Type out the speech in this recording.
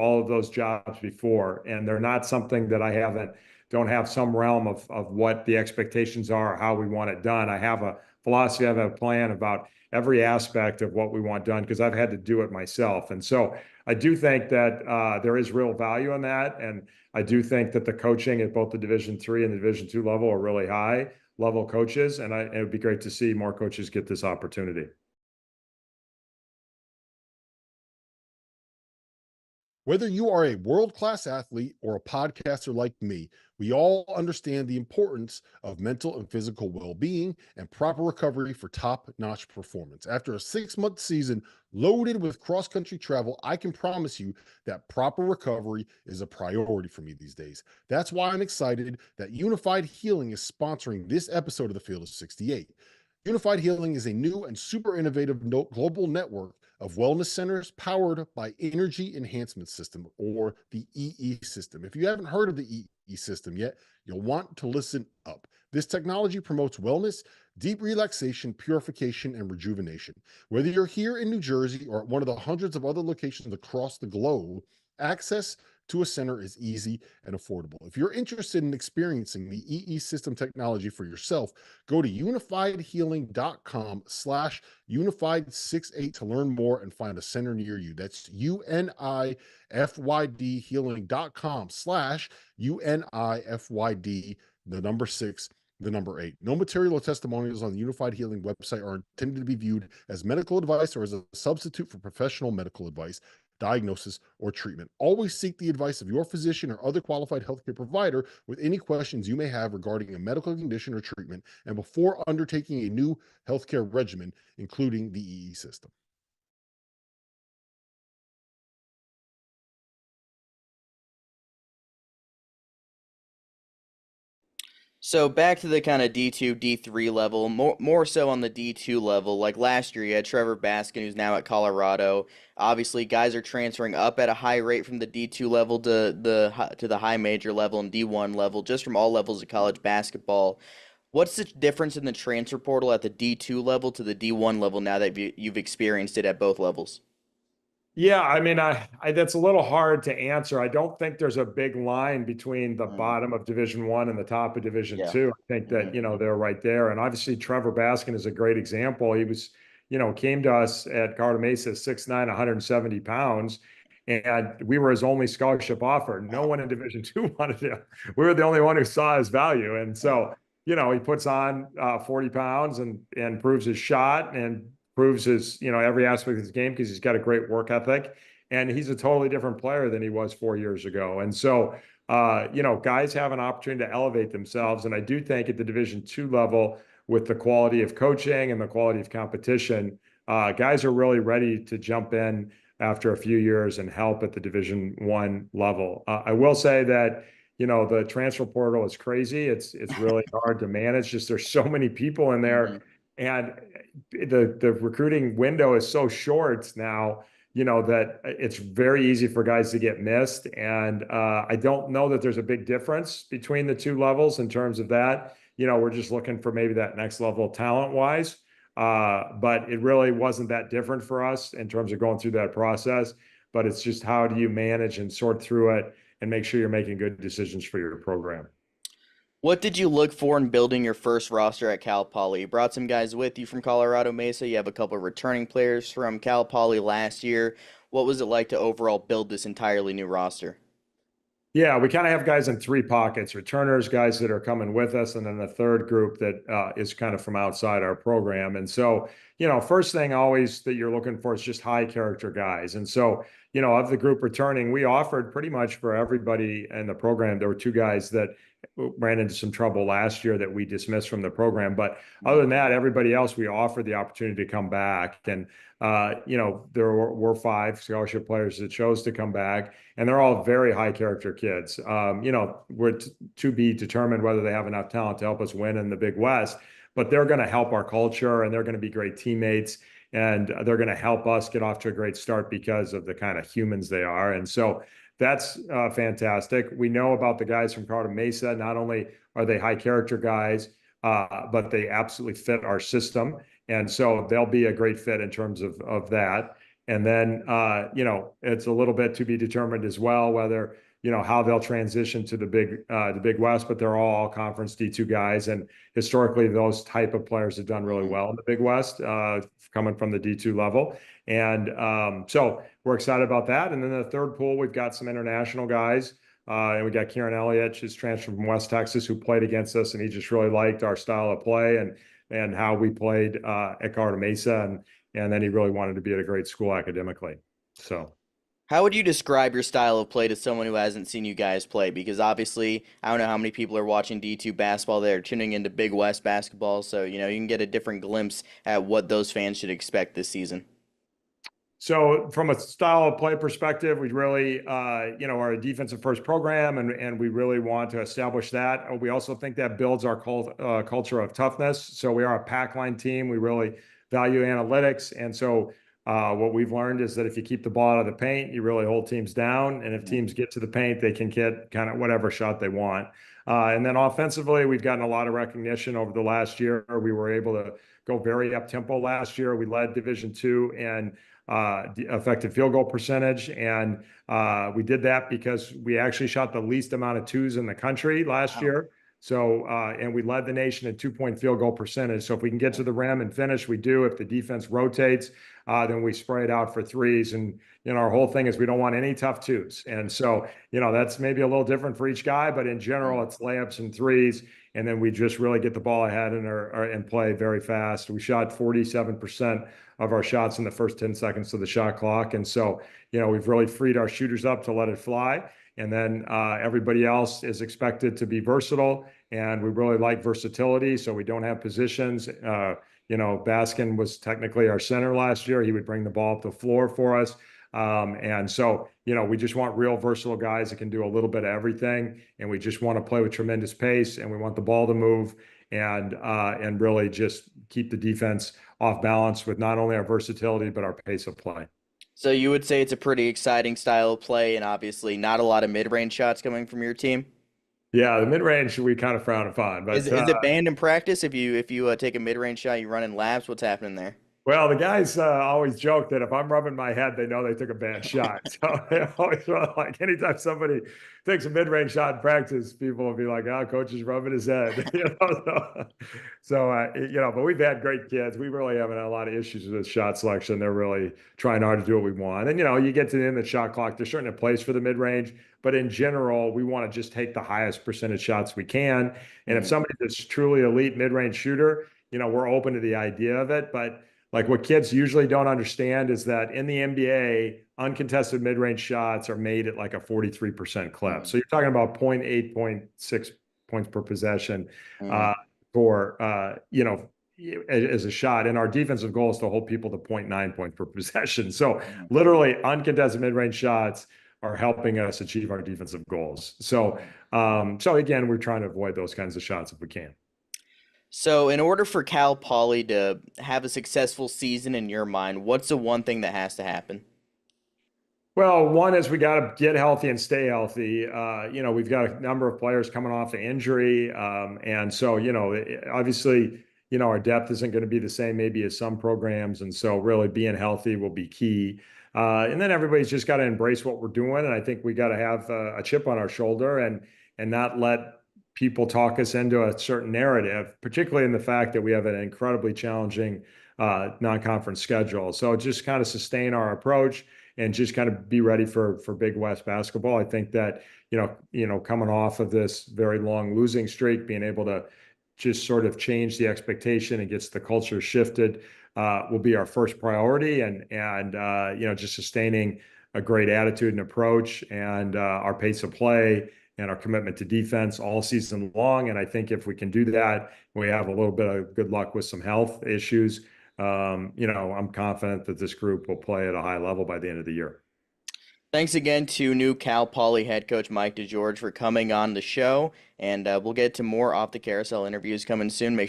all of those jobs before, and they're not something that don't have some realm of what the expectations are, or how we want it done. I have a philosophy, I have a plan about every aspect of what we want done because I've had to do it myself. And so I do think that there is real value in that. And I do think that the coaching at both the Division III and the Division II level are really high level coaches. And it would be great to see more coaches get this opportunity. Whether you are a world-class athlete or a podcaster like me, we all understand the importance of mental and physical well-being and proper recovery for top-notch performance. After a 6-month season loaded with cross-country travel, I can promise you that proper recovery is a priority for me these days. That's why I'm excited that Unified Healing is sponsoring this episode of the Field of 68. Unified Healing is a new and super innovative global network of wellness centers powered by Energy Enhancement System, or the EE system. If you haven't heard of the EE system yet, you'll want to listen up. This technology promotes wellness, deep relaxation, purification, and rejuvenation. Whether you're here in New Jersey or at one of the hundreds of other locations across the globe, access to a center is easy and affordable. If you're interested in experiencing the EE system technology for yourself, go to unifiedhealing.com/unified68 to learn more and find a center near you. That's UNIFYD healing.com/UNIFYD, the number 6, the number 8. No material or testimonials on the Unified Healing website are intended to be viewed as medical advice or as a substitute for professional medical advice, diagnosis, or treatment. Always seek the advice of your physician or other qualified healthcare provider with any questions you may have regarding a medical condition or treatment, and before undertaking a new healthcare regimen, including the EE system. So back to the kind of D2, D3 level, more so on the D2 level. Like last year, you had Trevor Baskin, who's now at Colorado. Obviously, guys are transferring up at a high rate from the D2 level to the high major level and D1 level, just from all levels of college basketball. What's the difference in the transfer portal at the D2 level to the D1 level now that you've experienced it at both levels? Yeah, I mean, that's a little hard to answer. I don't think there's a big line between the bottom of Division I and the top of Division Yeah. II. I think that, they're right there. And obviously, Trevor Baskin is a great example. He was, came to us at Colorado Mesa, 6'9", 170 pounds, and we were his only scholarship offer. No one in Division II wanted him. We were the only one who saw his value. And so, he puts on 40 pounds and proves his shot and proves his, every aspect of his game because he's got a great work ethic, and he's a totally different player than he was 4 years ago. And so, guys have an opportunity to elevate themselves. And I do think at the Division II level, with the quality of coaching and the quality of competition, guys are really ready to jump in after a few years and help at the Division I level. I will say that, the transfer portal is crazy. It's really hard to manage. Just there's so many people in there. And the recruiting window is so short now, that it's very easy for guys to get missed. And I don't know that there's a big difference between the two levels in terms of that. We're just looking for maybe that next level talent-wise. But it really wasn't that different for us in terms of going through that process. But it's just how do you manage and sort through it and make sure you're making good decisions for your program. What did you look for in building your first roster at Cal Poly? You brought some guys with you from Colorado Mesa. You have a couple of returning players from Cal Poly last year. What was it like to overall build this entirely new roster? Yeah, we kind of have guys in 3 pockets: returners, guys that are coming with us, and then a third group that is kind of from outside our program. And so, first thing always that you're looking for is just high character guys. And so, of the group returning, we offered pretty much for everybody in the program. There were 2 guys that ran into some trouble last year that we dismissed from the program. But other than that, everybody else, we offered the opportunity to come back. And, there were 5 scholarship players that chose to come back, and they're all very high character kids. We're to be determined whether they have enough talent to help us win in the Big West, but they're going to help our culture, and they're going to be great teammates, and they're going to help us get off to a great start because of the kind of humans they are. And so that's fantastic. We know about the guys from Colorado Mesa. Not only are they high character guys, but they absolutely fit our system. And so they'll be a great fit in terms of that. And then, it's a little bit to be determined as well, whether, how they'll transition to the Big West, but they're all conference D2 guys. And historically, those type of players have done really well in the Big West, coming from the D2 level. And so we're excited about that. And then the third pool, we've got some international guys. And we got Kieran Elliott, who's transferred from West Texas, who played against us, and he just really liked our style of play and how we played at Carter Mesa. And then he really wanted to be at a great school academically. So How would you describe your style of play to someone who hasn't seen you guys play? Because obviously, I don't know how many people are watching D2 basketball. They're tuning into Big West basketball, so you can get a different glimpse at what those fans should expect this season. So from a style of play perspective, we really, are a defensive first program, and we really want to establish that. We also think that builds our culture of toughness. So we are a pack line team. We really value analytics. And so what we've learned is that if you keep the ball out of the paint, you really hold teams down. And if teams get to the paint, they can get kind of whatever shot they want. And then offensively, we've gotten a lot of recognition over the last year. We were able to go very up tempo last year. We led Division II and effective field goal percentage. And we did that because we actually shot the least amount of twos in the country last year. So, and we led the nation in 2-point field goal percentage. So if we can get to the rim and finish, we do. If the defense rotates, then we spray it out for threes. And, our whole thing is we don't want any tough twos. And so, that's maybe a little different for each guy, but in general, it's layups and threes. And then we just really get the ball ahead and play very fast. We shot 47% of our shots in the first 10 seconds of the shot clock. And so, we've really freed our shooters up to let it fly. And then everybody else is expected to be versatile. And we really like versatility. So we don't have positions. Baskin was technically our center last year. He would bring the ball up the floor for us. And so, we just want real versatile guys that can do a little bit of everything. And we just want to play with tremendous pace, and we want the ball to move and really just keep the defense off balance with not only our versatility, but our pace of play. So you would say it's a pretty exciting style of play, and obviously not a lot of mid-range shots coming from your team? Yeah, the mid-range we kind of frown upon, but Is it banned in practice if you take a mid-range shot, you run in laps? What's happening there? well, the guys always joke that if I'm rubbing my head, they know they took a bad shot. So they always like anytime somebody takes a mid-range shot in practice, people will be like, "Oh, coach is rubbing his head." But we've had great kids. We really haven't had a lot of issues with shot selection. They're really trying hard to do what we want. And you get to the end of the shot clock. There's certainly a place for the mid-range, but in general, we want to just take the highest percentage shots we can. And if somebody's a truly elite mid-range shooter, we're open to the idea of it, but like what kids usually don't understand is that in the NBA, uncontested mid-range shots are made at like a 43% clip. So you're talking about 0.8, 0.6 points per possession as a shot. And our defensive goal is to hold people to 0.9 points per possession. So literally uncontested mid-range shots are helping us achieve our defensive goals. So again, we're trying to avoid those kinds of shots if we can. So in order for Cal Poly to have a successful season in your mind, what's the one thing that has to happen? Well, one is we got to get healthy and stay healthy. We've got a number of players coming off the injury. And so, obviously, our depth isn't going to be the same maybe as some programs. And so really being healthy will be key. And then everybody's just got to embrace what we're doing. And I think we got to have a chip on our shoulder and not let people talk us into a certain narrative, particularly in the fact that we have an incredibly challenging non-conference schedule. So just kind of sustain our approach and just kind of be ready for Big West basketball. I think that, coming off of this very long losing streak, being able to just sort of change the expectation and gets the culture shifted will be our first priority. And just sustaining a great attitude and approach and our pace of play and our commitment to defense all season long. And I think if we can do that, we have a little bit of good luck with some health issues. I'm confident that this group will play at a high level by the end of the year. Thanks again to new Cal Poly head coach Mike DeGeorge for coming on the show, and we'll get to more off the carousel interviews coming soon. Make sure